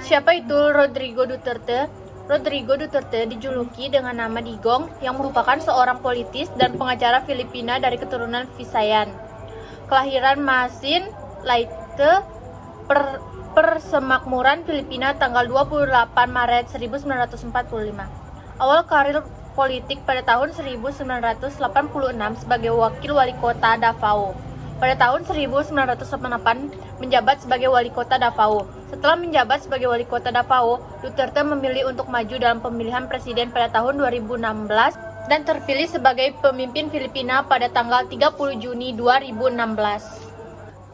Siapa itu Rodrigo Duterte? Rodrigo Duterte dijuluki dengan nama Digong yang merupakan seorang politis dan pengacara Filipina dari keturunan Visayan. Kelahiran Masin Leyte, Persemakmuran Filipina tanggal 28 Maret 1945. Awal karir politik pada tahun 1986 sebagai wakil wali kota Davao. Pada tahun 1988 menjabat sebagai wali kota Davao. Setelah menjabat sebagai wali kota Davao, Duterte memilih untuk maju dalam pemilihan presiden pada tahun 2016 dan terpilih sebagai pemimpin Filipina pada tanggal 30 Juni 2016.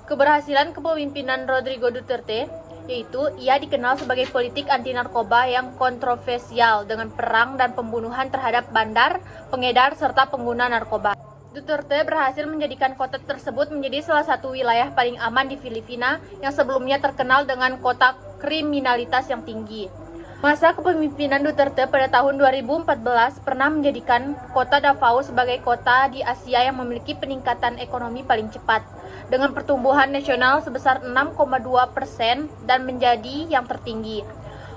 Keberhasilan kepemimpinan Rodrigo Duterte yaitu ia dikenal sebagai politik anti narkoba yang kontroversial dengan perang dan pembunuhan terhadap bandar, pengedar, serta pengguna narkoba. Duterte berhasil menjadikan kota tersebut menjadi salah satu wilayah paling aman di Filipina yang sebelumnya terkenal dengan kota kriminalitas yang tinggi. Masa kepemimpinan Duterte pada tahun 2014 pernah menjadikan kota Davao sebagai kota di Asia yang memiliki peningkatan ekonomi paling cepat, dengan pertumbuhan nasional sebesar 6,2% dan menjadi yang tertinggi.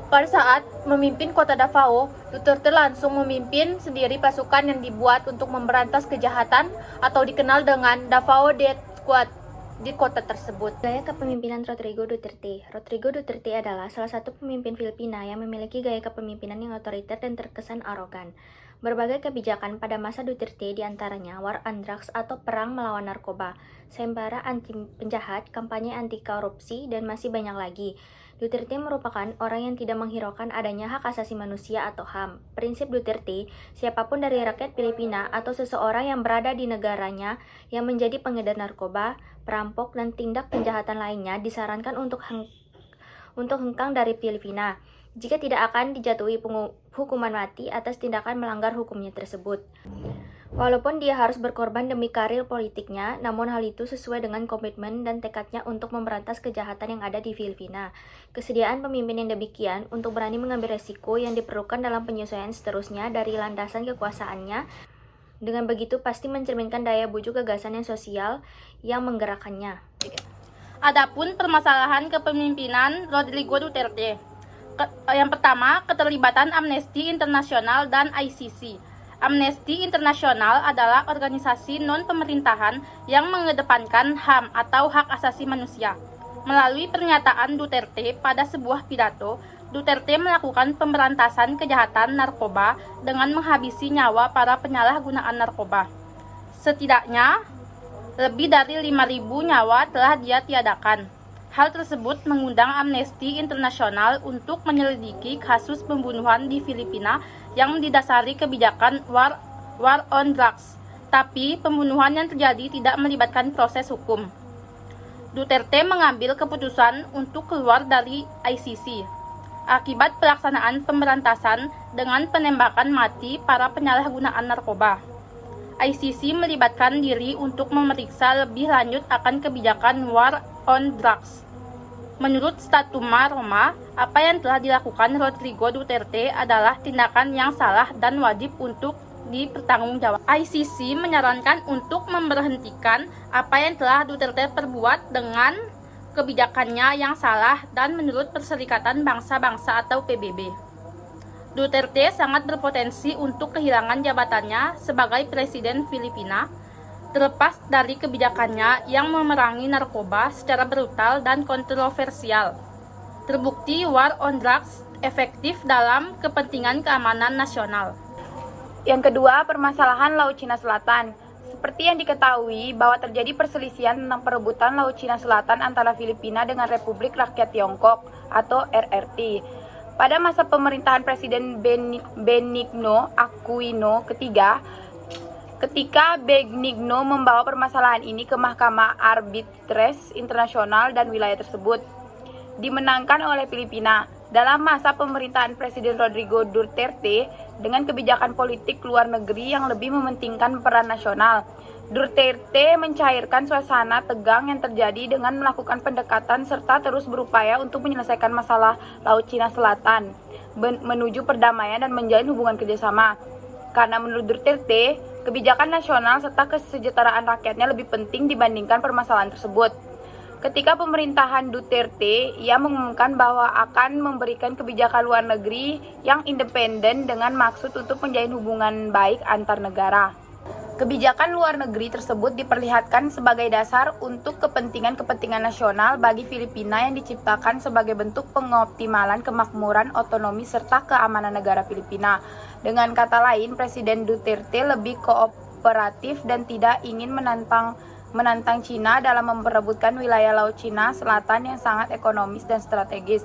Pada saat memimpin kota Davao, Duterte langsung memimpin sendiri pasukan yang dibuat untuk memberantas kejahatan atau dikenal dengan Davao Death Squad di kota tersebut. Gaya kepemimpinan Rodrigo Duterte. Rodrigo Duterte adalah salah satu pemimpin Filipina yang memiliki gaya kepemimpinan yang otoriter dan terkesan arogan. Berbagai kebijakan pada masa Duterte diantaranya War on Drugs atau perang melawan narkoba, sayembara anti penjahat, kampanye anti korupsi, dan masih banyak lagi. Duterte merupakan orang yang tidak menghiraukan adanya hak asasi manusia atau HAM. Prinsip Duterte, siapapun dari rakyat Filipina atau seseorang yang berada di negaranya yang menjadi pengedar narkoba, perampok, dan tindak kejahatan lainnya disarankan untuk hengkang dari Filipina, jika tidak akan dijatuhi hukuman mati atas tindakan melanggar hukumnya tersebut. Walaupun dia harus berkorban demi karir politiknya, namun hal itu sesuai dengan komitmen dan tekadnya untuk memberantas kejahatan yang ada di Filipina. Kesediaan pemimpin yang demikian untuk berani mengambil resiko yang diperlukan dalam penyesuaian seterusnya dari landasan kekuasaannya, dengan begitu pasti mencerminkan daya bujuk gagasan yang sosial yang menggerakkannya. Adapun permasalahan kepemimpinan Rodrigo Duterte. Yang pertama, keterlibatan Amnesty International dan ICC. Amnesty International adalah organisasi non-pemerintahan yang mengedepankan HAM atau hak asasi manusia. Melalui pernyataan Duterte pada sebuah pidato, Duterte melakukan pemberantasan kejahatan narkoba dengan menghabisi nyawa para penyalahgunaan narkoba. Setidaknya, lebih dari 5.000 nyawa telah dia tiadakan. Hal tersebut mengundang Amnesty International untuk menyelidiki kasus pembunuhan di Filipina yang didasari kebijakan War on Drugs. Tapi pembunuhan yang terjadi tidak melibatkan proses hukum. Duterte mengambil keputusan untuk keluar dari ICC akibat pelaksanaan pemberantasan dengan penembakan mati para penyalahgunaan narkoba. ICC melibatkan diri untuk memeriksa lebih lanjut akan kebijakan War on Drugs. Menurut Statuma Roma, apa yang telah dilakukan Rodrigo Duterte adalah tindakan yang salah dan wajib untuk dipertanggungjawabkan. ICC menyarankan untuk memberhentikan apa yang telah Duterte perbuat dengan kebijakannya yang salah dan menurut Perserikatan Bangsa-Bangsa atau PBB. Duterte sangat berpotensi untuk kehilangan jabatannya sebagai Presiden Filipina, terlepas dari kebijakannya yang memerangi narkoba secara brutal dan kontroversial. Terbukti War on Drugs efektif dalam kepentingan keamanan nasional. Yang kedua, permasalahan Laut Cina Selatan. Seperti yang diketahui bahwa terjadi perselisihan tentang perebutan Laut Cina Selatan antara Filipina dengan Republik Rakyat Tiongkok atau RRT. Pada masa pemerintahan Presiden Benigno Aquino ketiga, ketika Benigno membawa permasalahan ini ke Mahkamah Arbitres Internasional dan wilayah tersebut dimenangkan oleh Filipina. Dalam masa pemerintahan Presiden Rodrigo Duterte dengan kebijakan politik luar negeri yang lebih mementingkan peran nasional, Duterte mencairkan suasana tegang yang terjadi dengan melakukan pendekatan serta terus berupaya untuk menyelesaikan masalah Laut Cina Selatan, menuju perdamaian dan menjalin hubungan kerjasama. Karena menurut Duterte, kebijakan nasional serta kesejahteraan rakyatnya lebih penting dibandingkan permasalahan tersebut. Ketika pemerintahan Duterte, ia mengumumkan bahwa akan memberikan kebijakan luar negeri yang independen dengan maksud untuk menjalin hubungan baik antar negara. Kebijakan luar negeri tersebut diperlihatkan sebagai dasar untuk kepentingan-kepentingan nasional bagi Filipina yang diciptakan sebagai bentuk pengoptimalan kemakmuran, otonomi, serta keamanan negara Filipina. Dengan kata lain, Presiden Duterte lebih kooperatif dan tidak ingin menantang Cina dalam memperebutkan wilayah Laut Cina Selatan yang sangat ekonomis dan strategis.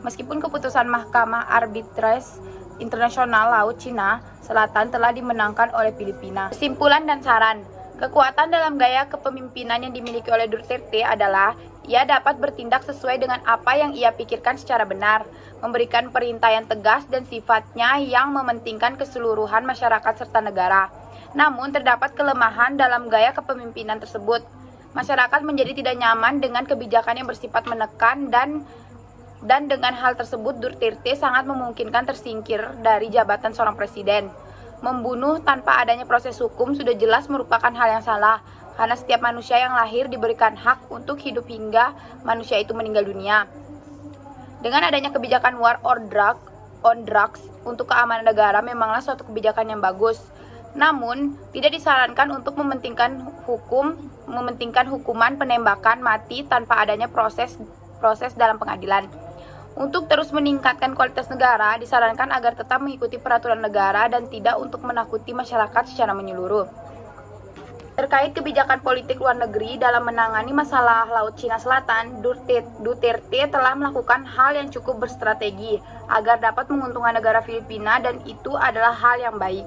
Meskipun keputusan Mahkamah Arbitrase Internasional Laut Cina Selatan telah dimenangkan oleh Filipina. Kesimpulan dan saran. Kekuatan dalam gaya kepemimpinan yang dimiliki oleh Duterte adalah ia dapat bertindak sesuai dengan apa yang ia pikirkan secara benar, memberikan perintah yang tegas dan sifatnya yang mementingkan keseluruhan masyarakat serta negara. Namun terdapat kelemahan dalam gaya kepemimpinan tersebut. Masyarakat menjadi tidak nyaman dengan kebijakan yang bersifat menekan dan dengan hal tersebut Duterte sangat memungkinkan tersingkir dari jabatan seorang presiden. Membunuh tanpa adanya proses hukum sudah jelas merupakan hal yang salah, karena setiap manusia yang lahir diberikan hak untuk hidup hingga manusia itu meninggal dunia. Dengan adanya kebijakan war on drugs untuk keamanan negara memanglah suatu kebijakan yang bagus. Namun, tidak disarankan untuk mementingkan hukuman penembakan mati tanpa adanya proses dalam pengadilan. Untuk terus meningkatkan kualitas negara, disarankan agar tetap mengikuti peraturan negara dan tidak untuk menakuti masyarakat secara menyeluruh. Terkait kebijakan politik luar negeri dalam menangani masalah Laut Cina Selatan, Duterte telah melakukan hal yang cukup berstrategi agar dapat menguntungkan negara Filipina dan itu adalah hal yang baik.